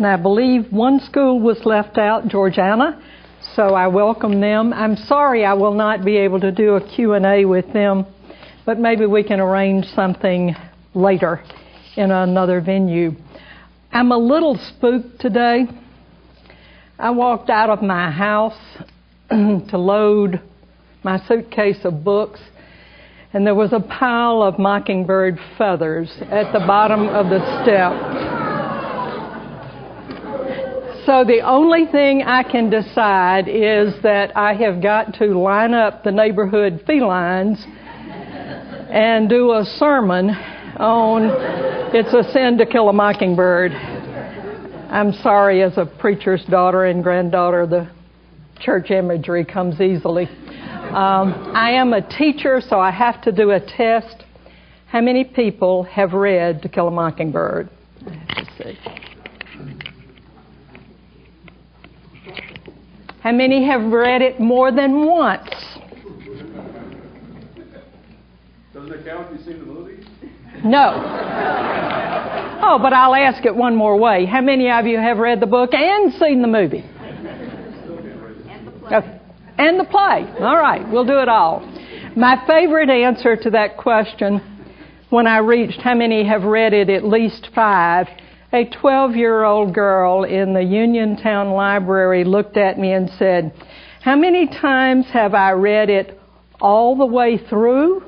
and I believe one school was left out, Georgiana, so I welcome them. I'm sorry I will not be able to do a Q&A with them, but maybe we can arrange something later in another venue. I'm a little spooked today. I walked out of my house to load my suitcase of books, and there was a pile of Mockingbird feathers at the bottom of the step. So the only thing I can decide is that I have got to line up the neighborhood felines and do a sermon on It's a Sin to Kill a Mockingbird. I'm sorry, as a preacher's daughter and granddaughter, the church imagery comes easily. I am a teacher, so I have to do a test. How many people have read To Kill a Mockingbird? Let's see. How many have read it more than once? Doesn't it count if you've seen the movie? No. Oh, but I'll ask it one more way. How many of you have read the book and seen the movie? And the play. And the play. All right, we'll do it all. My favorite answer to that question, when I reached how many have read it at least 5, a 12-year-old girl in the Uniontown Library looked at me and said, "How many times have I read it all the way through?"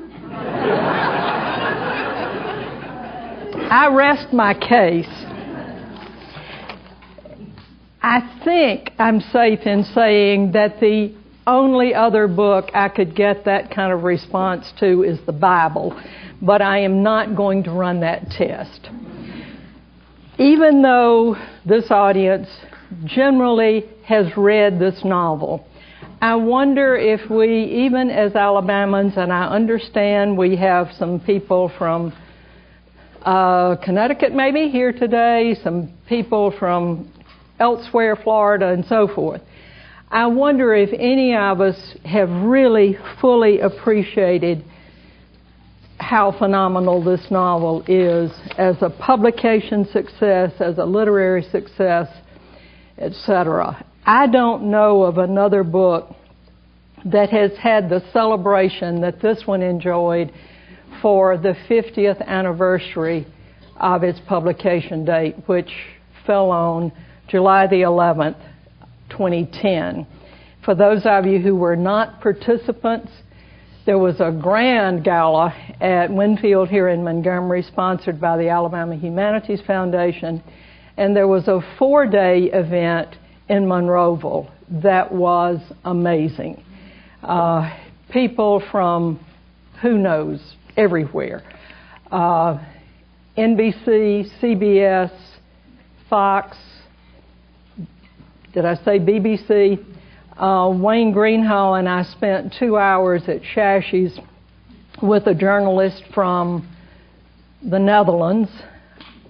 I rest my case. I think I'm safe in saying that the only other book I could get that kind of response to is the Bible, but I am not going to run that test. Even though this audience generally has read this novel, I wonder if we, even as Alabamans, and I understand we have some people from Connecticut maybe here today, some people from elsewhere, Florida, and so forth, I wonder if any of us have really fully appreciated how phenomenal this novel is as a publication success, as a literary success, etc. I don't know of another book that has had the celebration that this one enjoyed for the 50th anniversary of its publication date, which fell on July the 11th, 2010. For those of you who were not participants, there was a grand gala at Winfield here in Montgomery, sponsored by the Alabama Humanities Foundation, and there was a 4-day event in Monroeville that was amazing. People from, who knows, everywhere. NBC, CBS, Fox, did I say BBC? Wayne Greenhall and I spent 2 hours at Shashy's with a journalist from the Netherlands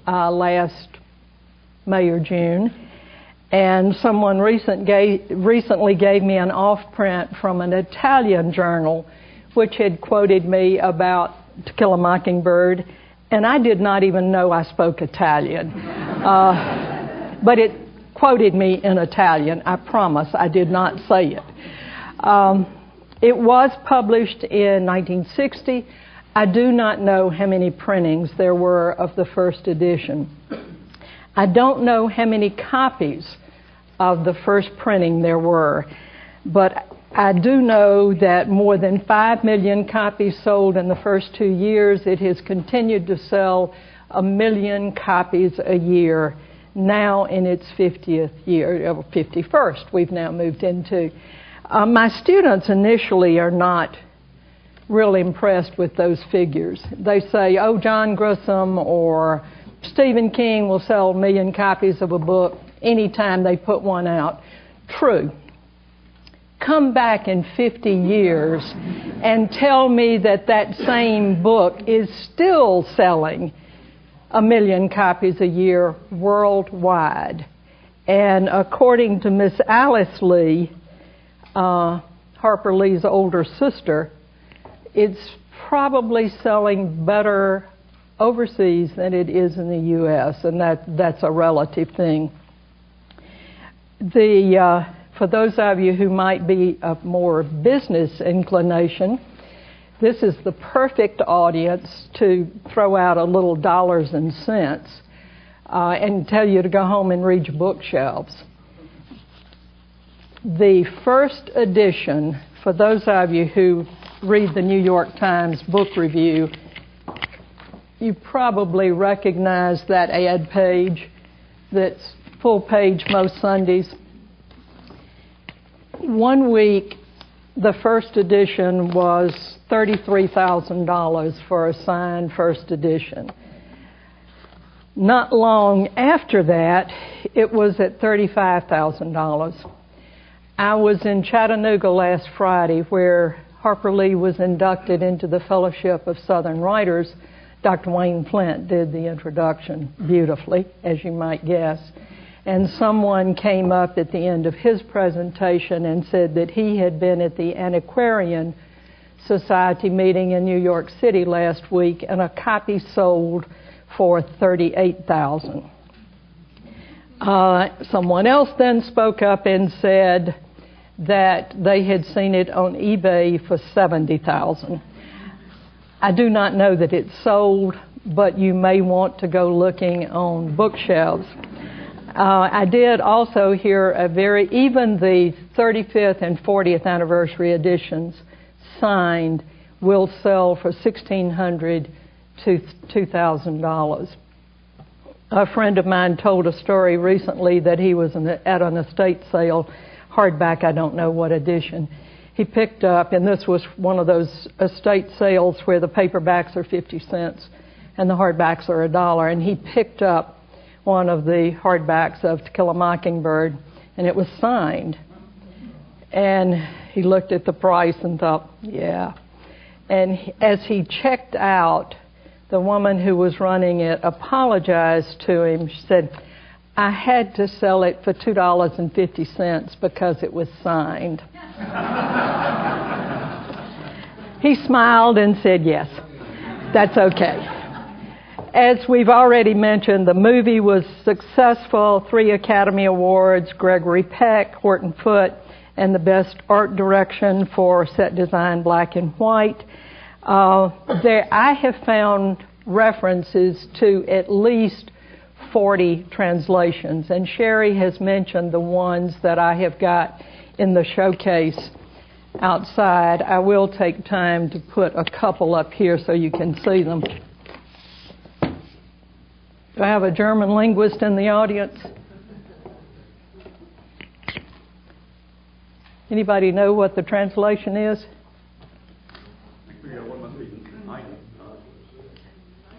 last May or June, and someone recently gave me an off-print from an Italian journal which had quoted me about To Kill a Mockingbird, and I did not even know I spoke Italian. But it quoted me in Italian. I promise I did not say it. It was published in 1960. I do not know how many printings there were of the first edition. I don't know how many copies of the first printing there were, but I do know that more than 5 million copies sold in the first 2 years. It has continued to sell 1 million copies a year, now in its 50th year, 51st we've now moved into. My students initially are not real impressed with those figures. They say, oh, John Grisham or Stephen King will sell 1 million copies of a book anytime they put one out. True. Come back in 50 years and tell me that that same book is still selling 1 million copies a year worldwide. And according to Miss Alice Lee, Harper Lee's older sister, it's probably selling better overseas than it is in the U.S., and that's a relative thing. For those of you who might be of more business inclination, this is the perfect audience to throw out a little dollars and cents and tell you to go home and read your bookshelves. The first edition, for those of you who read the New York Times book review, you probably recognize that ad page that's full page most Sundays. One week, the first edition was $33,000 for a signed first edition. Not long after that, it was at $35,000. I was in Chattanooga last Friday where Harper Lee was inducted into the Fellowship of Southern Writers. Dr. Wayne Flint did the introduction beautifully, as you might guess. And someone came up at the end of his presentation and said that he had been at the Antiquarian Society meeting in New York City last week, and a copy sold for $38,000. Someone else then spoke up and said that they had seen it on eBay for $70,000. I do not know that it's sold, but you may want to go looking on bookshelves. I did also hear even the 35th and 40th anniversary editions signed will sell for $1,600 to $2,000. A friend of mine told a story recently that he was at an estate sale, hardback, I don't know what edition. He picked up, and this was one of those estate sales where the paperbacks are 50 cents and the hardbacks are $1, and he picked up one of the hardbacks of To Kill a Mockingbird, and it was signed. And he looked at the price and thought, yeah. And as he checked out, the woman who was running it apologized to him. She said, I had to sell it for $2.50 because it was signed. He smiled and said, yes, that's okay. As we've already mentioned, the movie was successful, 3 Academy Awards, Gregory Peck, Horton Foote, and the Best Art Direction for Set Design Black and White. I have found references to at least 40 translations, and Sherry has mentioned the ones that I have got in the showcase outside. I will take time to put a couple up here so you can see them. Do I have a German linguist in the audience? Anybody know what the translation is?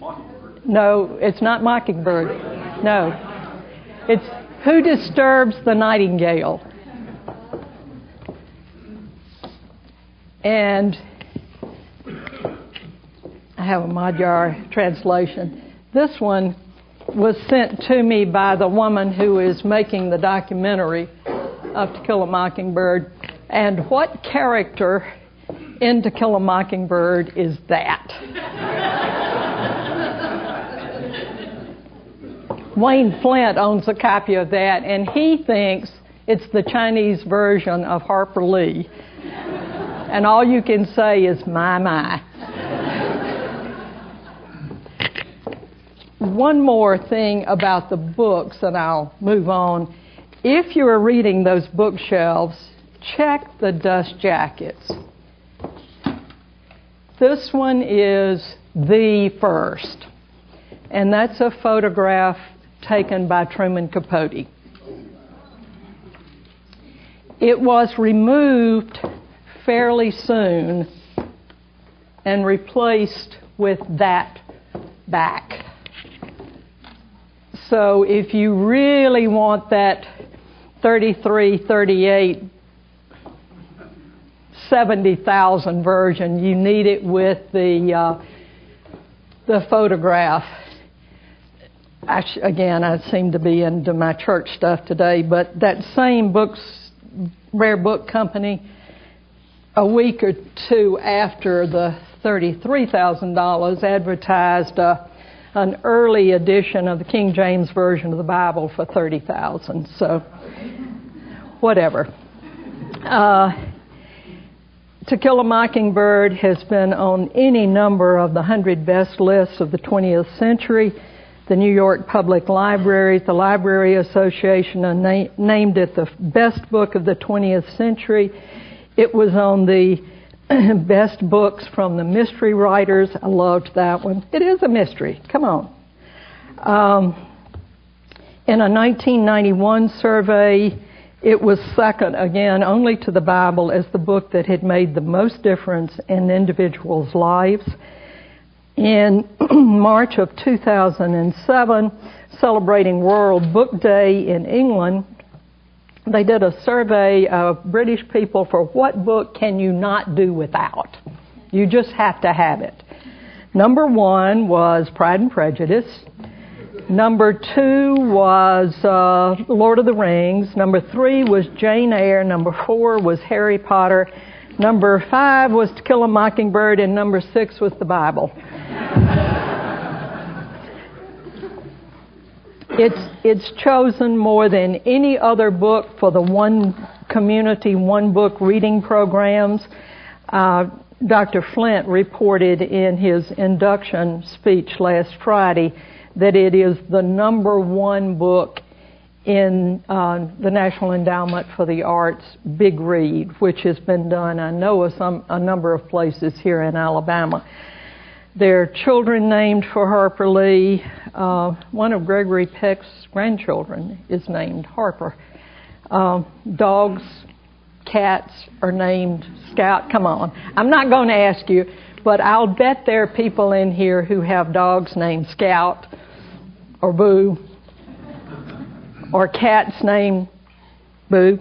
Mockingbird. No, it's not Mockingbird. No. It's Who Disturbs the Nightingale? And I have a Magyar translation. This one was sent to me by the woman who is making the documentary of To Kill a Mockingbird. And what character in To Kill a Mockingbird is that? Wayne Flint owns a copy of that, and he thinks it's the Chinese version of Harper Lee. And all you can say is, my. One more thing about the books, and I'll move on. If you're reading those bookshelves, check the dust jackets. This one is the first, and that's a photograph taken by Truman Capote. It was removed fairly soon and replaced with that back. So if you really want that 33, 38, 70,000 version, you need it with the photograph. Again, I seem to be into my church stuff today, but that same Rare Book Company, a week or two after the $33,000, advertised an early edition of the King James Version of the Bible for $30,000. So whatever. To Kill a Mockingbird has been on any number of the 100 best lists of the 20th century. The New York Public Library, the Library Association named it the best book of the 20th century. It was on the best books from the mystery writers. I loved that one. It is a mystery. Come on. In a 1991 survey, it was second, again, only to the Bible as the book that had made the most difference in individuals' lives. In March of 2007, celebrating World Book Day in England, they did a survey of British people for what book can you not do without. You just have to have it. Number 1 was Pride and Prejudice. Number 2 was Lord of the Rings. Number 3 was Jane Eyre. Number 4 was Harry Potter. Number 5 was To Kill a Mockingbird. And number 6 was the Bible. It's chosen more than any other book for the one community, one book reading programs. Dr. Flint reported in his induction speech last Friday that it is the number 1 book in the National Endowment for the Arts Big Read, which has been done, I know, a number of places here in Alabama. There are children named for Harper Lee. One of Gregory Peck's grandchildren is named Harper. Dogs, cats are named Scout. Come on. I'm not going to ask you, but I'll bet there are people in here who have dogs named Scout or Boo, or cats named Boo.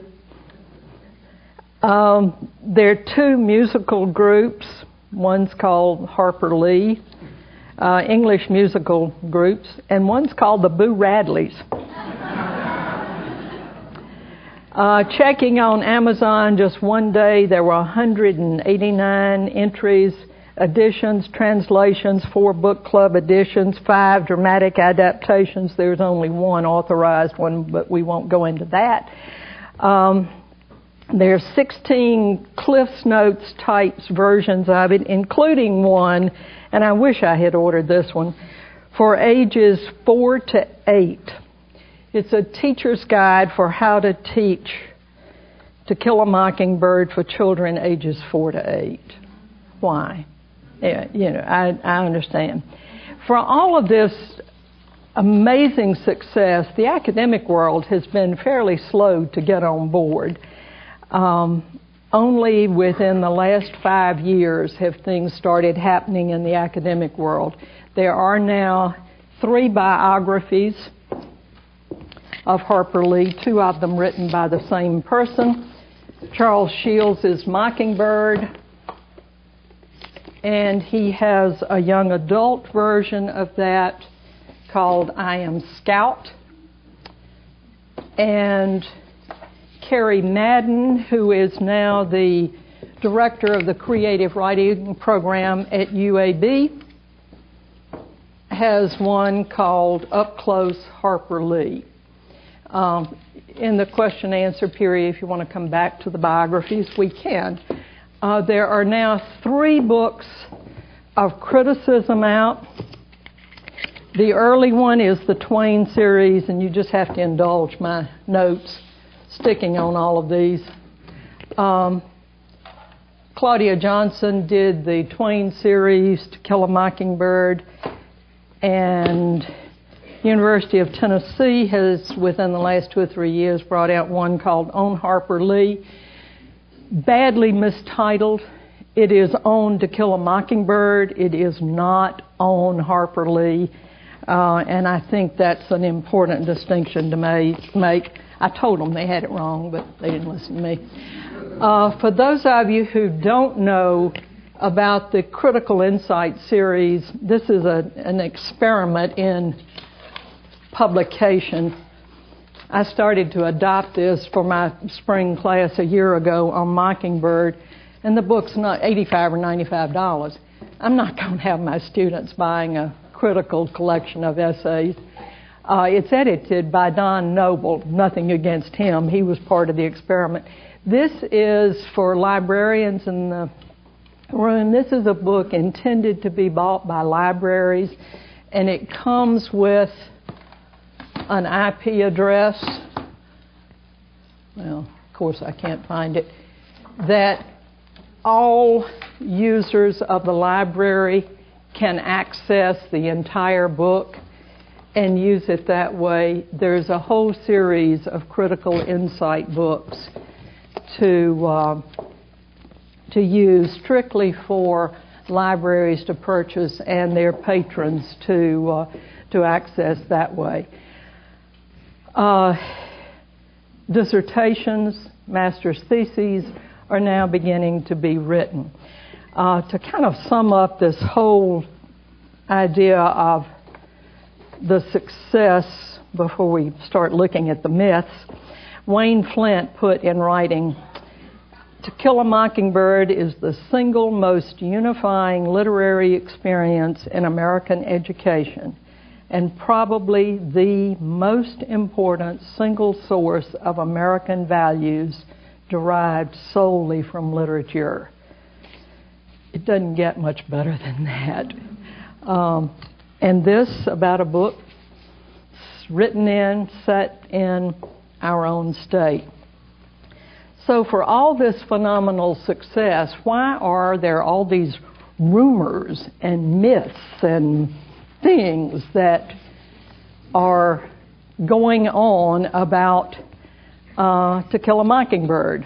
There are 2 musical groups. One's called Harper Lee, English musical groups, and one's called the Boo Radleys. Checking on Amazon just one day, there were 189 entries, editions, translations, 4 book club editions, 5 dramatic adaptations. There's only 1 authorized one, but we won't go into that. There's 16 Cliff's Notes types versions of it, including one, and I wish I had ordered this one, for ages 4 to 8. It's a teacher's guide for how to teach To Kill a Mockingbird for children ages 4 to 8. Why? Yeah, I understand. For all of this amazing success, the academic world has been fairly slow to get on board. Only within the last 5 years have things started happening in the academic world. There are now 3 biographies of Harper Lee, 2 of them written by the same person. Charles Shields' Mockingbird, and he has a young adult version of that called I Am Scout. And Carrie Madden, who is now the director of the creative writing program at UAB, has one called Up Close Harper Lee. In the question and answer period, if you want to come back to the biographies, we can. There are now 3 books of criticism out. The early one is the Twain series, and you just have to indulge my notes sticking on all of these. Claudia Johnson did the Twain series, To Kill a Mockingbird, and University of Tennessee has, within the last 2 or 3 years, brought out one called On Harper Lee. Badly mistitled. It is on To Kill a Mockingbird. It is not on Harper Lee. And I think that's an important distinction to make. I told them they had it wrong, but they didn't listen to me. For those of you who don't know about the Critical Insight series, this is an experiment in publication. I started to adopt this for my spring class a year ago on Mockingbird, and the book's not $85 or $95. I'm not going to have my students buying a critical collection of essays. It's edited by Don Noble. Nothing against him. He was part of the experiment. This is for librarians in the room. This is a book intended to be bought by libraries, and it comes with an IP address. Well, of course I can't find it. That all users of the library can access the entire book and use it that way. There's a whole series of critical insight books to use strictly for libraries to purchase and their patrons to access that way. Dissertations, master's theses are now beginning to be written. To kind of sum up this whole idea of the success before we start looking at the myths, Wayne Flint put in writing, "To Kill a Mockingbird is the single most unifying literary experience in American education, and probably the most important single source of American values derived solely from literature." It doesn't get much better than that. And this about a book set in our own state. So for all this phenomenal success, why are there all these rumors and myths and things that are going on about To Kill a Mockingbird?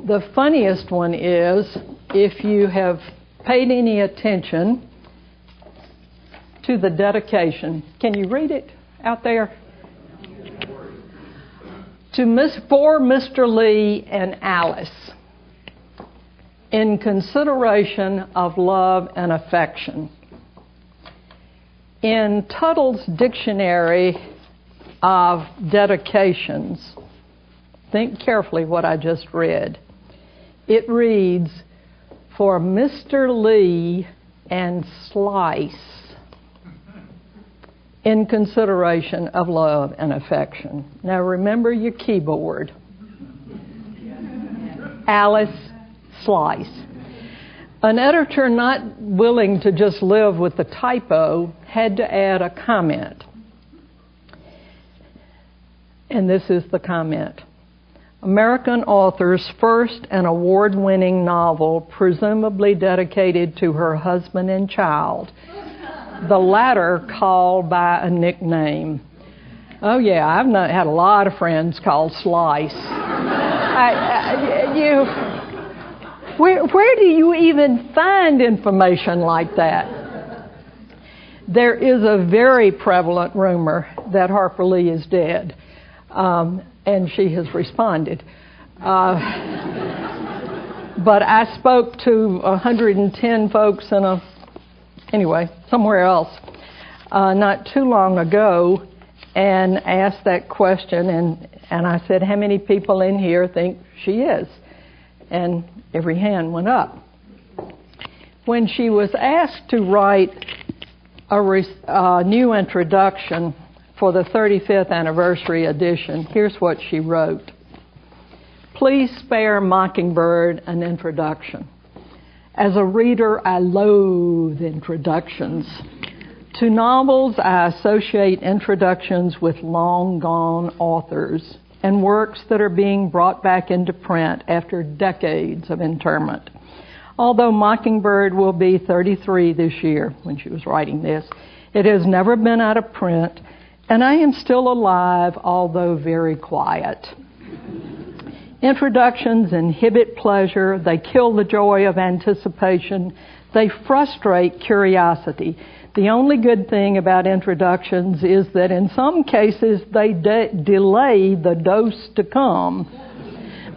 The funniest one is, if you have paid any attention to the dedication. Can you read it out there? For Mr. Lee and Alice, in consideration of love and affection. In Tuttle's Dictionary of Dedications, think carefully what I just read. It reads, for Mr. Lee and Slice, in consideration of love and affection. Now remember your keyboard. Alice, Slice. An editor not willing to just live with the typo had to add a comment. And this is the comment. American author's first and award-winning novel, presumably dedicated to her husband and child, the latter called by a nickname. Oh yeah, I've had a lot of friends called Slice. Where do you even find information like that? There is a very prevalent rumor that Harper Lee is dead, and she has responded. But I spoke to 110 folks somewhere else, not too long ago, and asked that question, and I said, how many people in here think she is? And every hand went up. When she was asked to write a new introduction for the 35th anniversary edition, here's what she wrote. Please spare Mockingbird an introduction. As a reader, I loathe introductions. To novels, I associate introductions with long-gone authors and works that are being brought back into print after decades of interment. Although Mockingbird will be 33 this year, when she was writing this, it has never been out of print, and I am still alive, although very quiet. Introductions inhibit pleasure, they kill the joy of anticipation, they frustrate curiosity. The only good thing about introductions is that in some cases they delay the dose to come.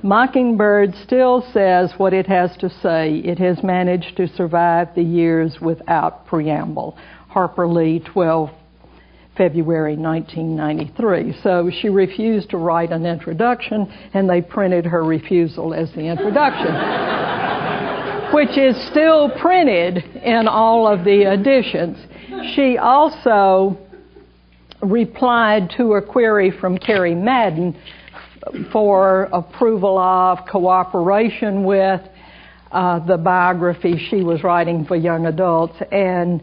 Mockingbird still says what it has to say. It has managed to survive the years without preamble. Harper Lee, 12 February 1993. So she refused to write an introduction, and they printed her refusal as the introduction, which is still printed in all of the editions. She also replied to a query from Carrie Madden for approval of, cooperation with the biography she was writing for young adults. And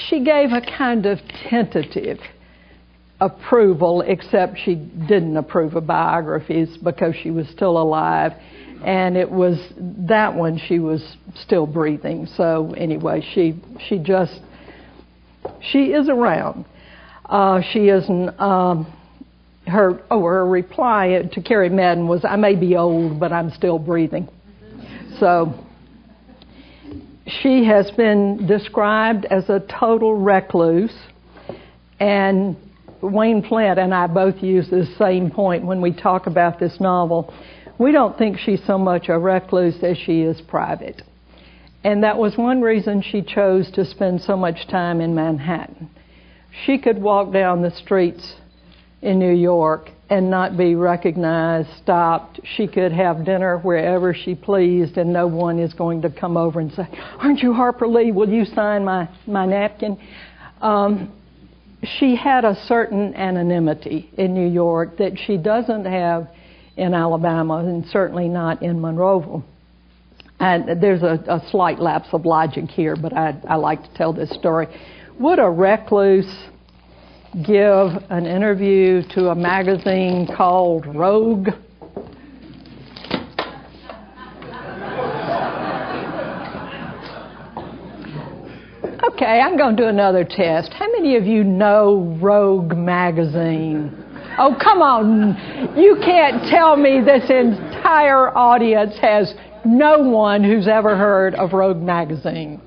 she gave a kind of tentative approval, except she didn't approve of biographies because she was still alive. And it was that one she was still breathing. So anyway, she is around. She isn't. Her reply to Carrie Madden was, "I may be old, but I'm still breathing." So she has been described as a total recluse, and Wayne Flint and I both use this same point when we talk about this novel. We don't think she's so much a recluse as she is private. And that was one reason she chose to spend so much time in Manhattan. She could walk down the streets in New York and not be recognized, stopped. She could have dinner wherever she pleased, and no one is going to come over and say, "Aren't you Harper Lee? Will you sign my napkin?" She had a certain anonymity in New York that she doesn't have in Alabama, and certainly not in Monroeville. And there's a slight lapse of logic here, but I like to tell this story. Would a recluse give an interview to a magazine called Rogue? Okay, I'm going to do another test. How many of you know Rogue magazine? Oh, come on. You can't tell me this entire audience has no one who's ever heard of Rogue magazine.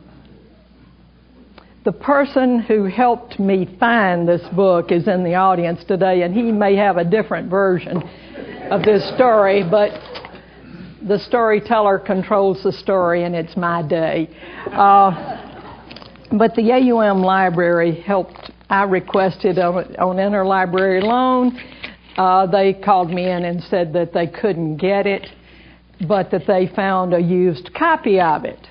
The person who helped me find this book is in the audience today, and he may have a different version of this story, but the storyteller controls the story, and it's my day. But the AUM library helped. I requested on interlibrary loan. They called me in and said that they couldn't get it, but that they found a used copy of it.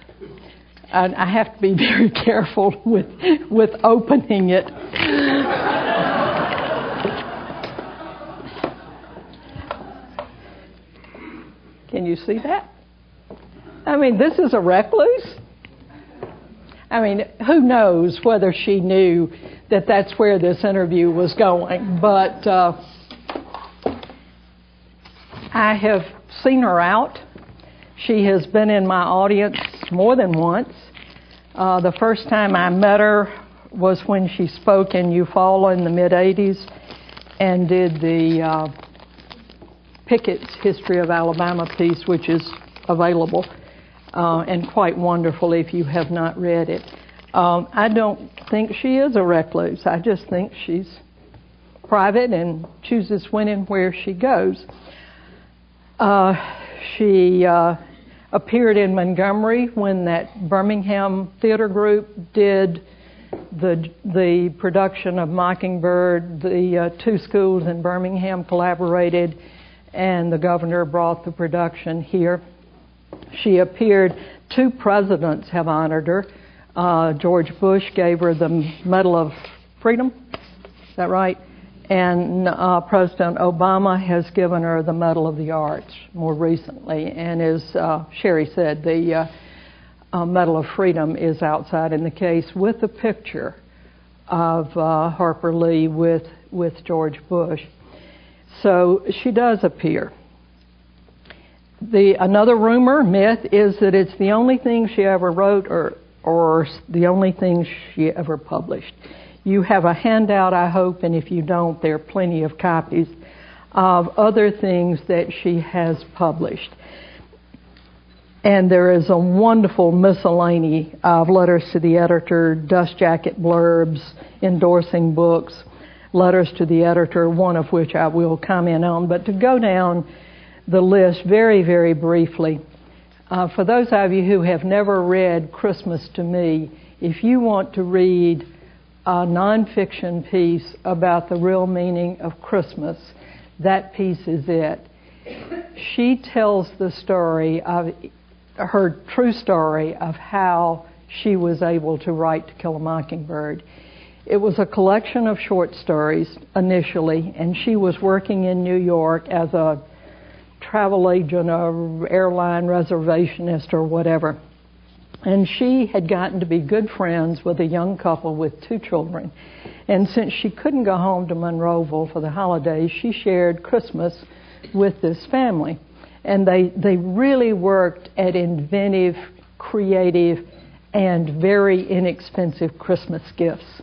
And I have to be very careful with opening it. Can you see that? I mean, this is a recluse. I mean, who knows whether she knew that that's where this interview was going. But I have seen her out. She has been in my audience more than once. The first time I met her was when she spoke in Eufaula in the mid-'80s and did the Pickett's History of Alabama piece, which is available and quite wonderful if you have not read it. I don't think she is a recluse. I just think she's private and chooses when and where she goes. She appeared in Montgomery when that Birmingham theater group did the production of Mockingbird. The two schools in Birmingham collaborated, and the governor brought the production here. She appeared. 2 presidents have honored her. George Bush gave her the Medal of Freedom. Is that right? And President Obama has given her the Medal of the Arts more recently. And as Sherry said, the Medal of Freedom is outside in the case with a picture of Harper Lee with George Bush. So she does appear. Another myth is that it's the only thing she ever wrote or the only thing she ever published. You have a handout, I hope, and if you don't, there are plenty of copies of other things that she has published. And there is a wonderful miscellany of letters to the editor, dust jacket blurbs, endorsing books, letters to the editor, one of which I will comment on. But to go down the list very, very briefly, for those of you who have never read Christmas to Me, if you want to read a nonfiction piece about the real meaning of Christmas, that piece is it. She tells the story of her true story of how she was able to write To Kill a Mockingbird. It was a collection of short stories initially, and she was working in New York as a travel agent or airline reservationist or whatever. And she had gotten to be good friends with a young couple with 2 children. And since she couldn't go home to Monroeville for the holidays, she shared Christmas with this family. And they really worked at inventive, creative, and very inexpensive Christmas gifts.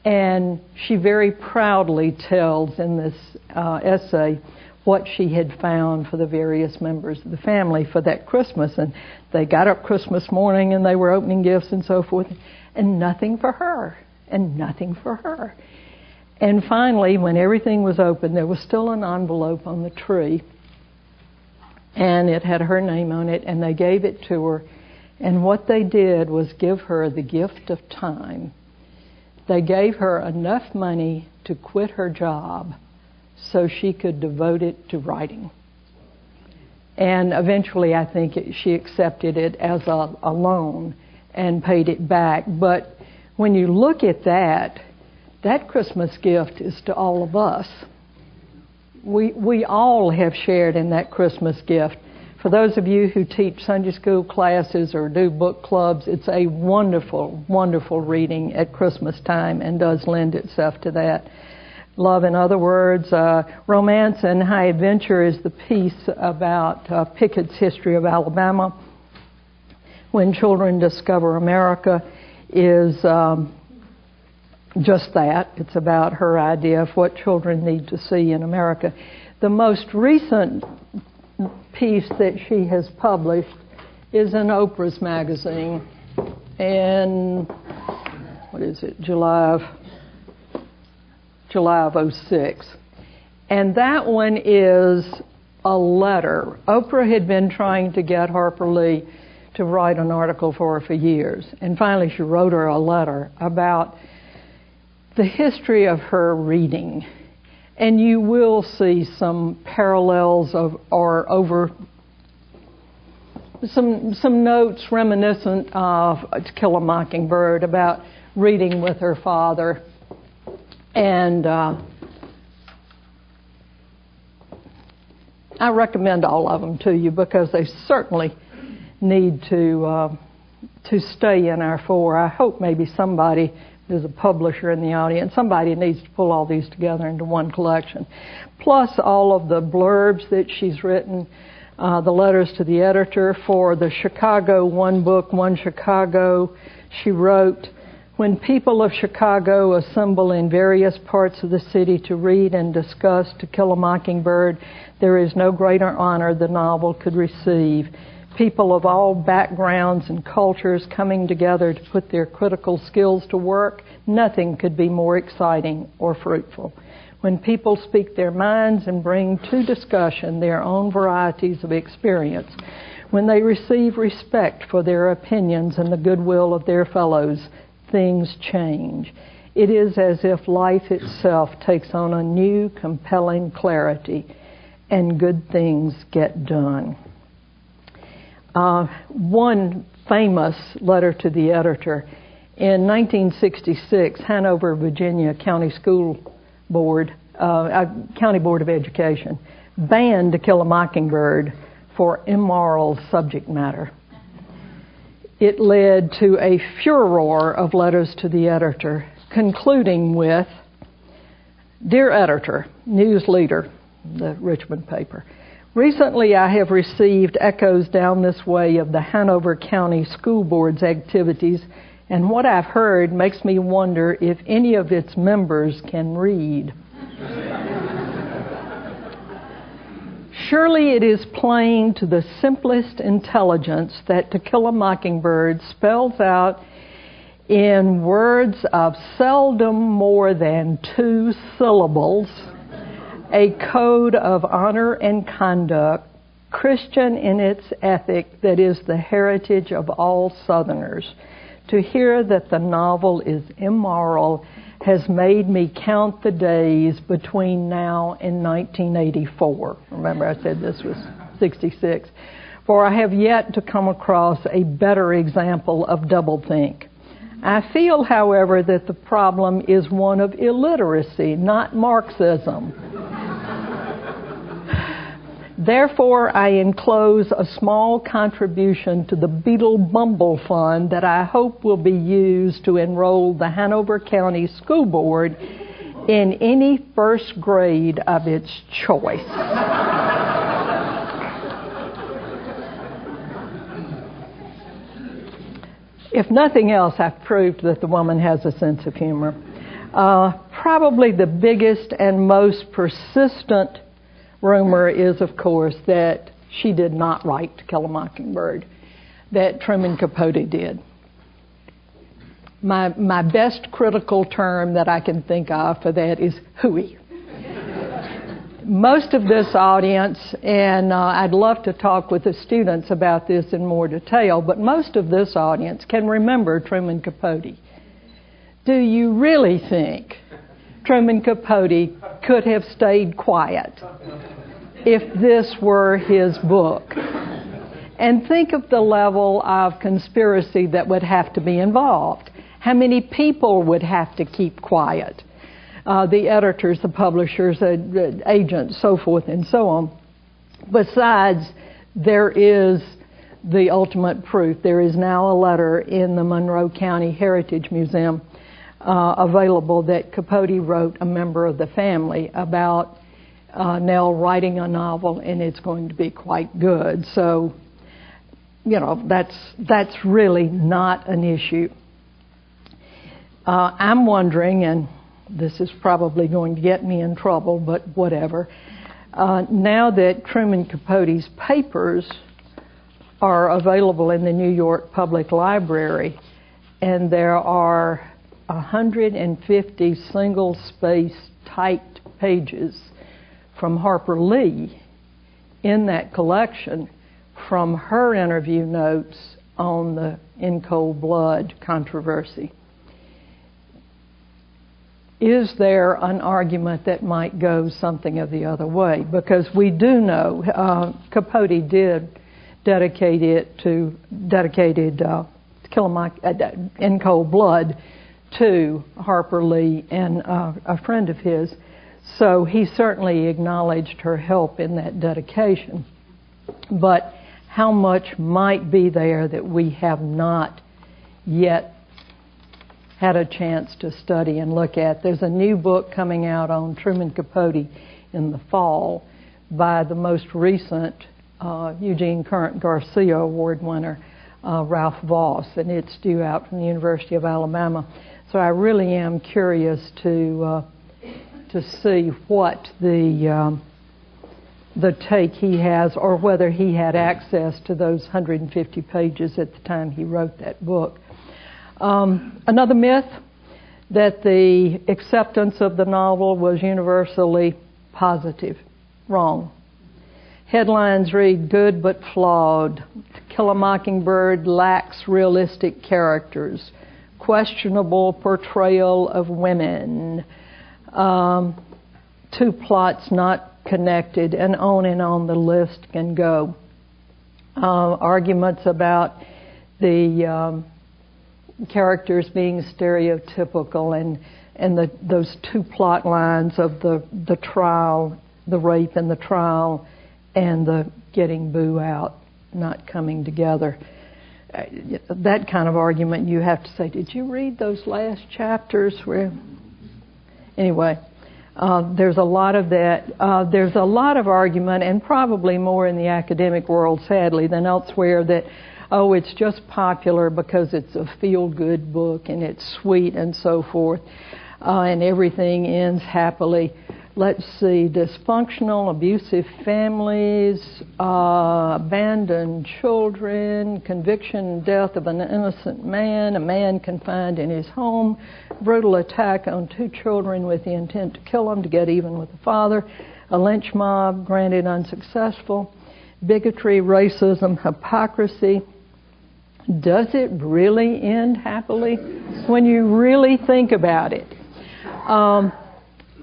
And she very proudly tells in this essay what she had found for the various members of the family for that Christmas. And they got up Christmas morning and they were opening gifts and so forth, and nothing for her, and nothing for her. And finally, when everything was open, there was still an envelope on the tree, and it had her name on it, and they gave it to her. And what they did was give her the gift of time. They gave her enough money to quit her job so she could devote it to writing. And eventually, I think she accepted it as a loan and paid it back. But when you look at that Christmas gift is to all of us. We all have shared in that Christmas gift. For those of you who teach Sunday school classes or do book clubs, it's a wonderful, wonderful reading at Christmas time and does lend itself to that. Love, in other words, Romance and High Adventure is the piece about Pickett's History of Alabama. When Children Discover America is just that. It's about her idea of what children need to see in America. The most recent piece that she has published is in Oprah's magazine in, July of 06. And that one is a letter. Oprah had been trying to get Harper Lee to write an article for her for years. And finally she wrote her a letter about the history of her reading. And you will see some parallels some notes reminiscent of To Kill a Mockingbird about reading with her father. And I recommend all of them to you because they certainly need to stay in our fore. I hope maybe somebody, there's a publisher in the audience, somebody needs to pull all these together into one collection. Plus all of the blurbs that she's written, the letters to the editor for the Chicago One Book, One Chicago. She wrote, "When people of Chicago assemble in various parts of the city to read and discuss To Kill a Mockingbird, there is no greater honor the novel could receive. People of all backgrounds and cultures coming together to put their critical skills to work, nothing could be more exciting or fruitful. When people speak their minds and bring to discussion their own varieties of experience, when they receive respect for their opinions and the goodwill of their fellows, things change. It is as if life itself takes on a new, compelling clarity, and good things get done." One famous letter to the editor, in 1966, Hanover, Virginia County Board of Education banned To Kill a Mockingbird for immoral subject matter. It led to a furor of letters to the editor, concluding with, "Dear Editor, News Leader," the Richmond paper, "recently I have received echoes down this way of the Hanover County School Board's activities, and what I've heard makes me wonder if any of its members can read. Surely it is plain to the simplest intelligence that To Kill a Mockingbird spells out in words of seldom more than 2 syllables a code of honor and conduct, Christian in its ethic, that is the heritage of all Southerners. To hear that the novel is immoral has made me count the days between now and 1984. Remember, I said this was 66. For I have yet to come across a better example of doublethink. I feel, however, that the problem is one of illiteracy, not Marxism. Therefore, I enclose a small contribution to the Beetle Bumble Fund that I hope will be used to enroll the Hanover County School Board in any first grade of its choice. If nothing else, I've proved that the woman has a sense of humor. Probably the biggest and most persistent rumor is, of course, that she did not write To Kill a Mockingbird, that Truman Capote did. My best critical term that I can think of for that is hooey. Most of this audience, and I'd love to talk with the students about this in more detail, but most of this audience can remember Truman Capote. Do you really think Truman Capote could have stayed quiet if this were his book? And think of the level of conspiracy that would have to be involved. How many people would have to keep quiet? The editors, the publishers, agents, so forth and so on. Besides, there is the ultimate proof. There is now a letter in the Monroe County Heritage Museum available that Capote wrote a member of the family about Nell writing a novel, and it's going to be quite good. So, you know, that's really not an issue. I'm wondering, and this is probably going to get me in trouble, but whatever. Now that Truman Capote's papers are available in the New York Public Library, and there are 150 single-space typed pages from Harper Lee in that collection from her interview notes on the In Cold Blood controversy. Is there an argument that might go something of the other way? Because we do know Capote did dedicated In Cold Blood to Harper Lee and a friend of his. So he certainly acknowledged her help in that dedication. But how much might be there that we have not yet had a chance to study and look at? There's a new book coming out on Truman Capote in the fall by the most recent Eugene Current Garcia Award winner, Ralph Voss, and it's due out from the University of Alabama. So I really am curious to see what the take he has, or whether he had access to those 150 pages at the time he wrote that book. Another myth, that the acceptance of the novel was universally positive. Wrong. Headlines read, "Good but flawed." To Kill a Mockingbird lacks realistic characters. Questionable portrayal of women. Two plots not connected, and on the list can go. Arguments about the characters being stereotypical, and those two plot lines of the trial, the rape and the trial, and the getting Boo out, not coming together. That kind of argument, you have to say, did you read those last chapters? Anyway, there's a lot of that. There's a lot of argument, and probably more in the academic world, sadly, than elsewhere, that it's just popular because it's a feel-good book and it's sweet and so forth, and everything ends happily. Let's see, dysfunctional, abusive families, abandoned children, conviction and death of an innocent man, a man confined in his home, brutal attack on two children with the intent to kill them to get even with the father, a lynch mob granted unsuccessful, bigotry, racism, hypocrisy. Does it really end happily when you really think about it?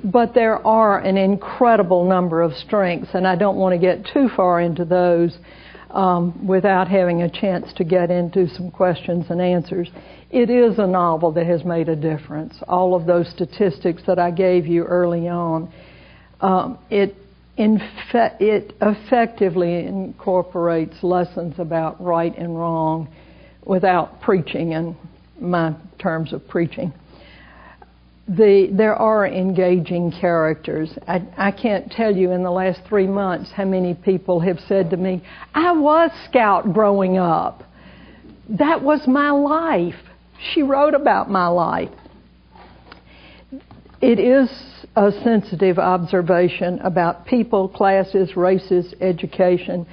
But there are an incredible number of strengths, and I don't want to get too far into those. without having a chance to get into some questions and answers. It is a novel that has made a difference. All of those statistics that I gave you early on, it effectively incorporates lessons about right and wrong without preaching, in my terms of preaching. There are engaging characters. I can't tell you in the last 3 months how many people have said to me, I was Scout growing up. That was my life. She wrote about my life. It is a sensitive observation about people, classes, races, education,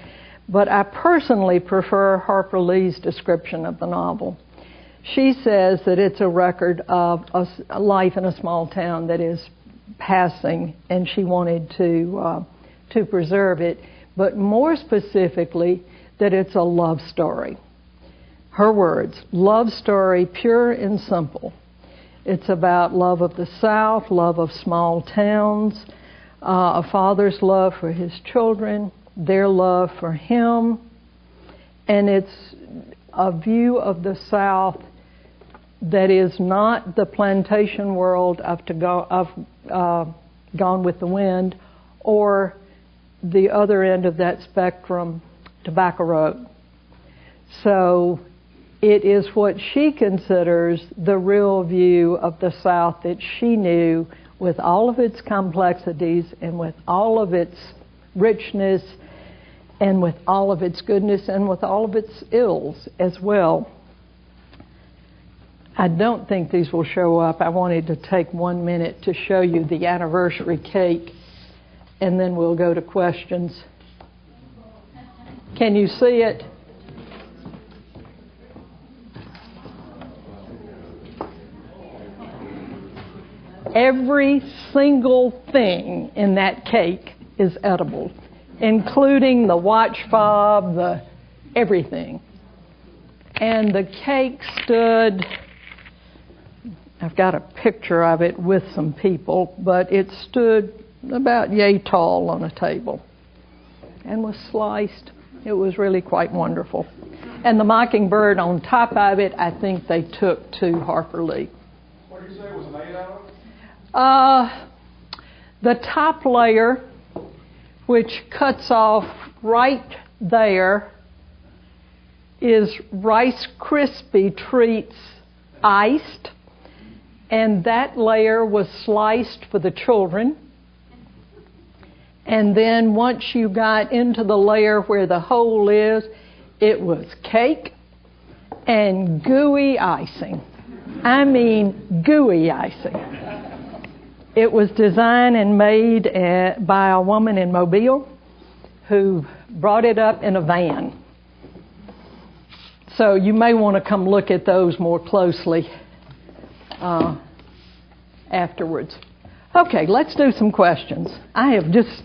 but I personally prefer Harper Lee's description of the novel. She says that it's a record of a life in a small town that is passing, and she wanted to preserve it, but more specifically, that it's a love story. Her words, love story, pure and simple. It's about love of the South, love of small towns, a father's love for his children, their love for him, and it's a view of the South that is not the plantation world of Gone with the Wind, or the other end of that spectrum, Tobacco Road. So it is what she considers the real view of the South that she knew, with all of its complexities and with all of its richness and with all of its goodness and with all of its ills as well. I don't think these will show up. I wanted to take 1 minute to show you the anniversary cake, and then we'll go to questions. Can you see it? Every single thing in that cake is edible, including the watch fob, everything. And the cake stood, I've got a picture of it with some people, but it stood about yay tall on a table and was sliced. It was really quite wonderful. And the Mockingbird on top of it, I think they took to Harper Lee. What did you say it was made out of? The top layer, which cuts off right there, is Rice Krispie treats iced, and that layer was sliced for the children. And then once you got into the layer where the hole is, it was cake and gooey icing. I mean gooey icing. It was designed and made by a woman in Mobile who brought it up in a van. So you may want to come look at those more closely afterwards. Okay, let's do some questions. I have just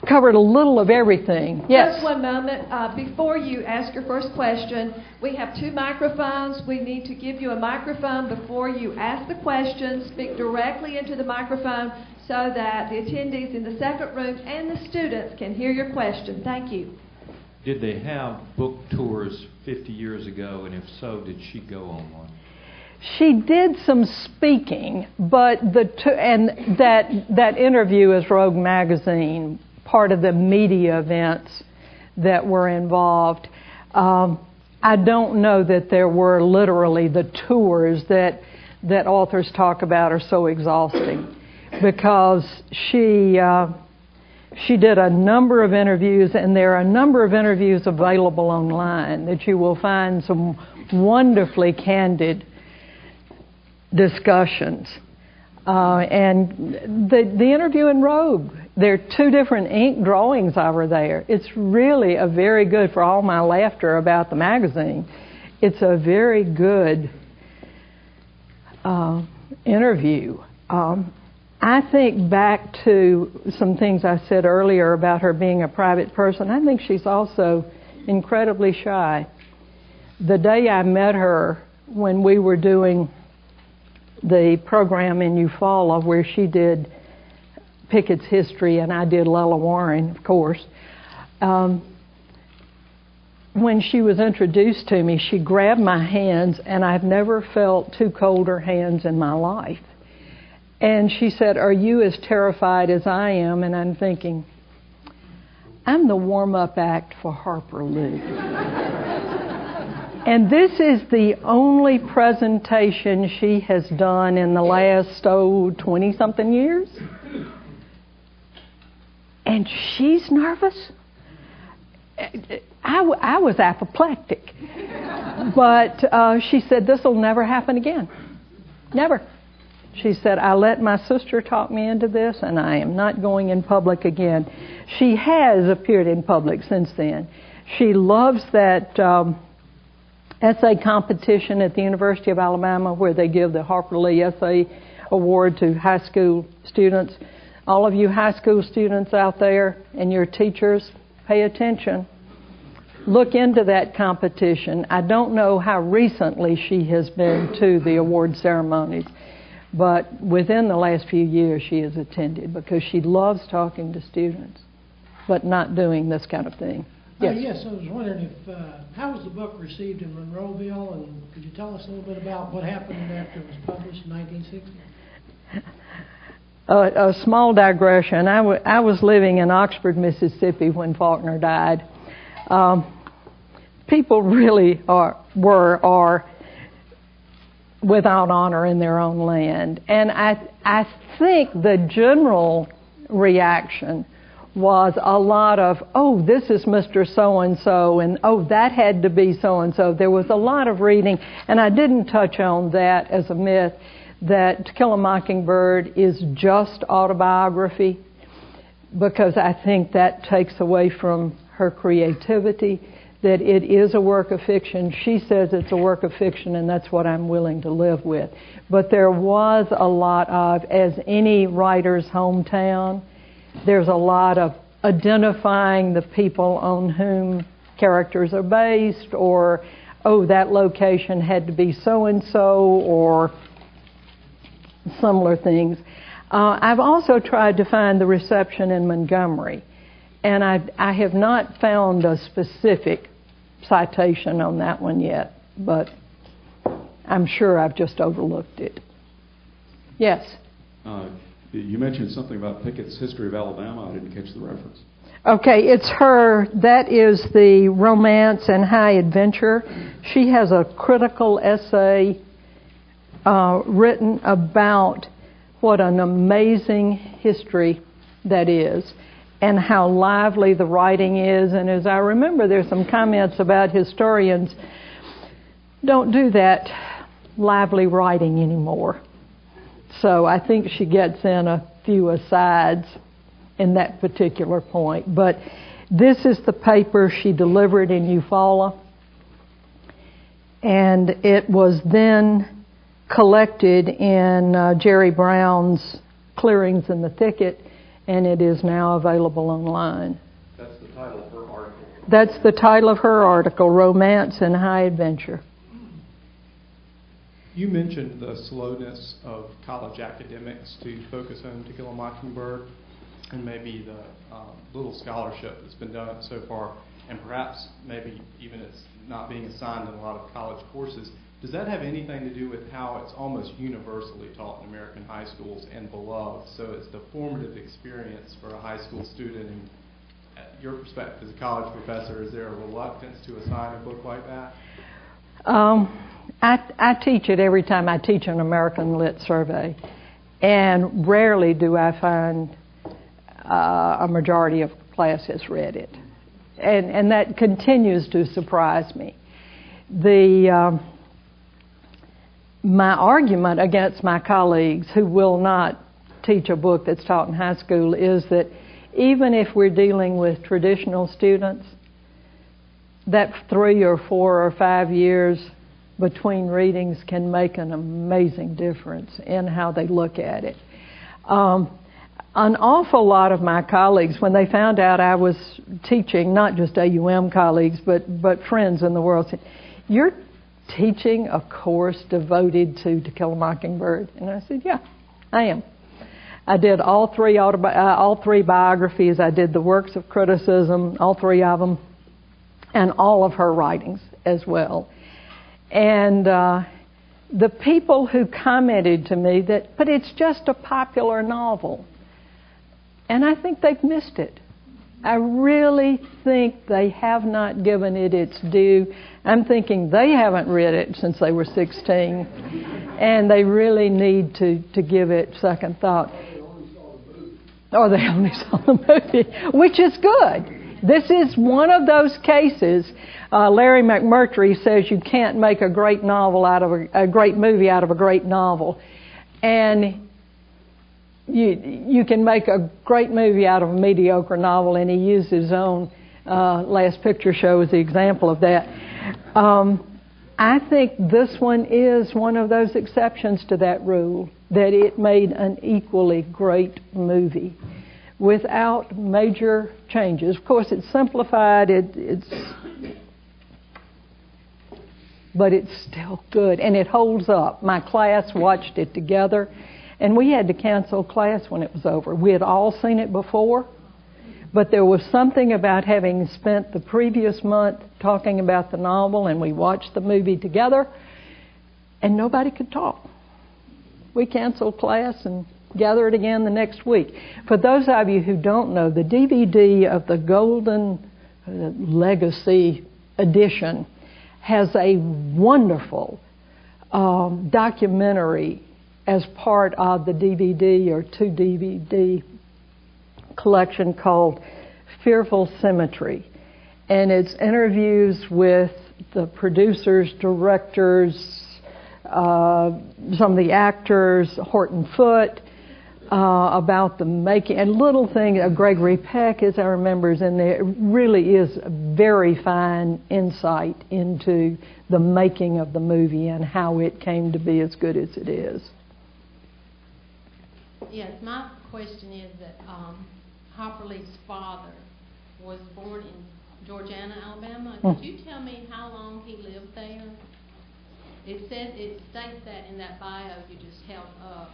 covered a little of everything. Yes? Just 1 moment. Before you ask your first question, we have 2 microphones. We need to give you a microphone before you ask the question. Speak directly into the microphone so that the attendees in the second room and the students can hear your question. Thank you. Did they have book tours 50 years ago, and if so, did she go on one? She did some speaking, but that interview is Rogue Magazine, part of the media events that were involved. I don't know that there were literally the tours that authors talk about are so exhausting, because she did a number of interviews, and there are a number of interviews available online that you will find some wonderfully candid discussions. And the interview in Rogue, there are 2 different ink drawings of her there. It's really a very good, for all my laughter about the magazine, it's a very good interview. I think back to some things I said earlier about her being a private person. I think she's also incredibly shy. The day I met her, when we were doing the program in Eufaula where she did Pickett's history and I did Lella Warren, of course, when she was introduced to me, she grabbed my hands, and I've never felt two colder hands in my life. And she said, "Are you as terrified as I am?" And I'm thinking, I'm the warm-up act for Harper Lee. And this is the only presentation she has done in the last, 20-something years. And she's nervous. I was apoplectic. But she said, "This will never happen again. Never." She said, "I let my sister talk me into this, and I am not going in public again." She has appeared in public since then. She loves that essay competition at the University of Alabama where they give the Harper Lee Essay Award to high school students. All of you high school students out there and your teachers, pay attention. Look into that competition. I don't know how recently she has been to the award ceremonies, but within the last few years she has attended because she loves talking to students, but not doing this kind of thing. Yes. Yes, I was wondering how was the book received in Monroeville, and could you tell us a little bit about what happened after it was published in 1960? A small digression. I was living in Oxford, Mississippi when Faulkner died. People really are without honor in their own land. And I think the general reaction was a lot of, "Oh, this is Mr. So-and-so," and "Oh, that had to be so-and-so." There was a lot of reading, and I didn't touch on that as a myth, that To Kill a Mockingbird is just autobiography, because I think that takes away from her creativity, that it is a work of fiction. She says it's a work of fiction, and that's what I'm willing to live with. But there was a lot of, as any writer's hometown, there's a lot of identifying the people on whom characters are based, or, "Oh, that location had to be so-and-so," or similar things. I've also tried to find the reception in Montgomery, and I have not found a specific citation on that one yet, but I'm sure I've just overlooked it. Yes? You mentioned something about Pickett's History of Alabama. I didn't catch the reference. Okay, it's her. That is the Romance and High Adventure. She has a critical essay written about what an amazing history that is and how lively the writing is. And as I remember, there's some comments about historians don't do that lively writing anymore. So I think she gets in a few asides in that particular point. But this is the paper she delivered in Eufaula, and it was then collected in Jerry Brown's Clearings in the Thicket, and it is now available online. That's the title of her article. That's the title of her article, Romance and High Adventure. You mentioned the slowness of college academics to focus on To Kill a Mockingbird, and maybe the little scholarship that's been done so far, and perhaps maybe even it's not being assigned in a lot of college courses. Does that have anything to do with how it's almost universally taught in American high schools and beloved? So it's the formative experience for a high school student. And at your perspective as a college professor, is there a reluctance to assign a book like that? I teach it every time I teach an American Lit survey, and rarely do I find a majority of class has read it, and that continues to surprise me. My argument against my colleagues who will not teach a book that's taught in high school is that even if we're dealing with traditional students, that 3 or 4 or 5 years between readings can make an amazing difference in how they look at it. An awful lot of my colleagues, when they found out I was teaching, not just AUM colleagues, but friends in the world, said, "You're teaching a course devoted to Kill a Mockingbird?" And I said, "Yeah, I am." I did all three biographies. I did the works of criticism, all 3 of them. and all of her writings as well. And the people who commented to me that, but it's just a popular novel. And I think they've missed it. I really think they have not given it its due. I'm thinking they haven't read it since they were 16, and they really need to give it second thought. Or they only saw the movie, which is good. This is one of those cases. Larry McMurtry says you can't make a great novel out of a great movie out of a great novel, and you can make a great movie out of a mediocre novel. And he used his own Last Picture Show as the example of that. I think this one is one of those exceptions to that rule, that it made an equally great movie without major changes. Of course, it's simplified, but it's still good, and it holds up. My class watched it together, and we had to cancel class when it was over. We had all seen it before, but there was something about having spent the previous month talking about the novel, and we watched the movie together, and nobody could talk. We canceled class and gathered again the next week. For those of you who don't know, the DVD of the Golden Legacy edition has a wonderful documentary as part of the DVD or 2 DVD collection called Fearful Symmetry. And it's interviews with the producers, directors, some of the actors, Horton Foote, about the making, and little things. Gregory Peck, as I remember, is in there. It really is a very fine insight into the making of the movie and how it came to be as good as it is. Yes, my question is that Harper Lee's father was born in Georgiana, Alabama. Could you tell me how long he lived there? It states that in that bio you just held up,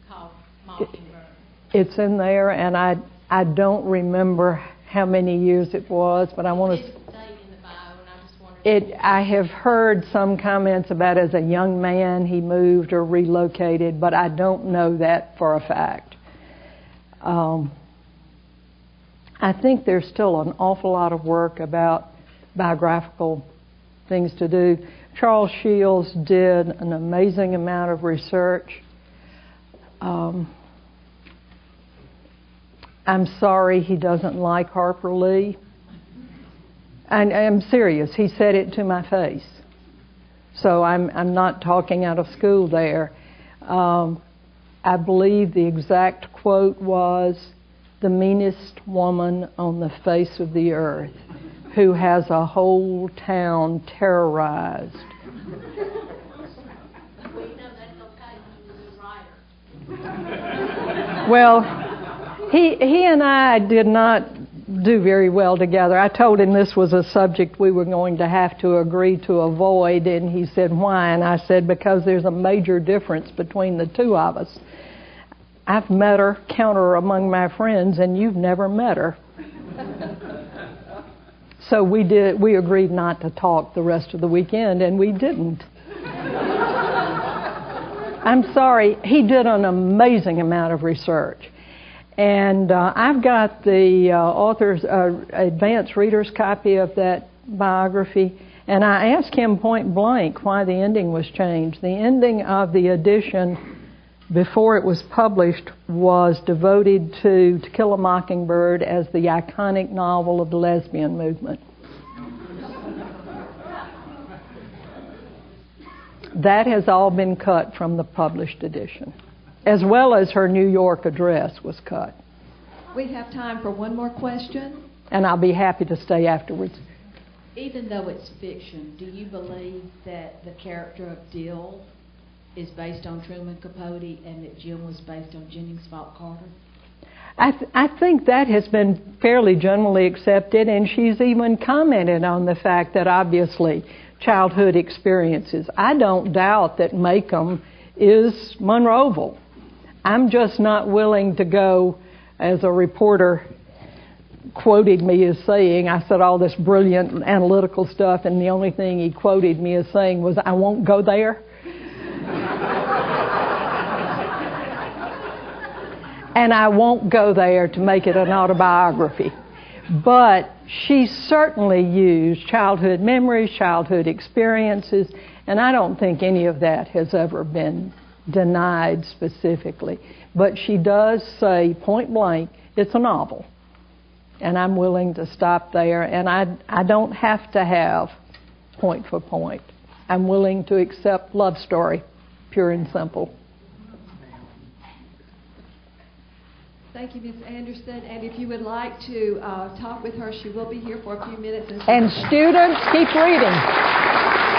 called Mockingbird. It's in there, and I don't remember how many years it was, but I want to. It did state in the bio, and I just wondered. I have heard some comments about as a young man he moved or relocated, but I don't know that for a fact. I think there's still an awful lot of work about biographical things to do. Charles Shields did an amazing amount of research. I'm sorry he doesn't like Harper Lee. And I'm serious. He said it to my face. So I'm not talking out of school there. I believe the exact quote was, "The meanest woman on the face of the earth, who has a whole town terrorized." We know that's okay, he's a good writer. Well, he and I did not do very well together. I told him this was a subject we were going to have to agree to avoid, and he said, "Why?" And I said, "Because there's a major difference between the two of us. I've met her, count her among my friends, and you've never met her." So we agreed not to talk the rest of the weekend, and we didn't. I'm sorry, he did an amazing amount of research. And I've got the author's advanced reader's copy of that biography, and I asked him point blank why the ending was changed. The ending of the edition before it was published was devoted to Kill a Mockingbird as the iconic novel of the lesbian movement. That has all been cut from the published edition, as well as her New York address was cut. We have time for one more question. And I'll be happy to stay afterwards. Even though it's fiction, do you believe that the character of Dill is based on Truman Capote and that Jim was based on Jennings Falk Carter? I think that has been fairly generally accepted, and she's even commented on the fact that obviously childhood experiences. I don't doubt that Macomb is Monroeville. I'm just not willing to go as a reporter quoted me as saying. I said all this brilliant analytical stuff, and the only thing he quoted me as saying was, "I won't go there." And I won't go there to make it an autobiography. But she certainly used childhood memories, childhood experiences, and I don't think any of that has ever been denied specifically. But she does say point blank, it's a novel. And I'm willing to stop there, and I don't have to have point for point. I'm willing to accept love story, pure and simple. Thank you, Ms. Anderson. And if you would like to talk with her, she will be here for a few minutes. And students, keep reading.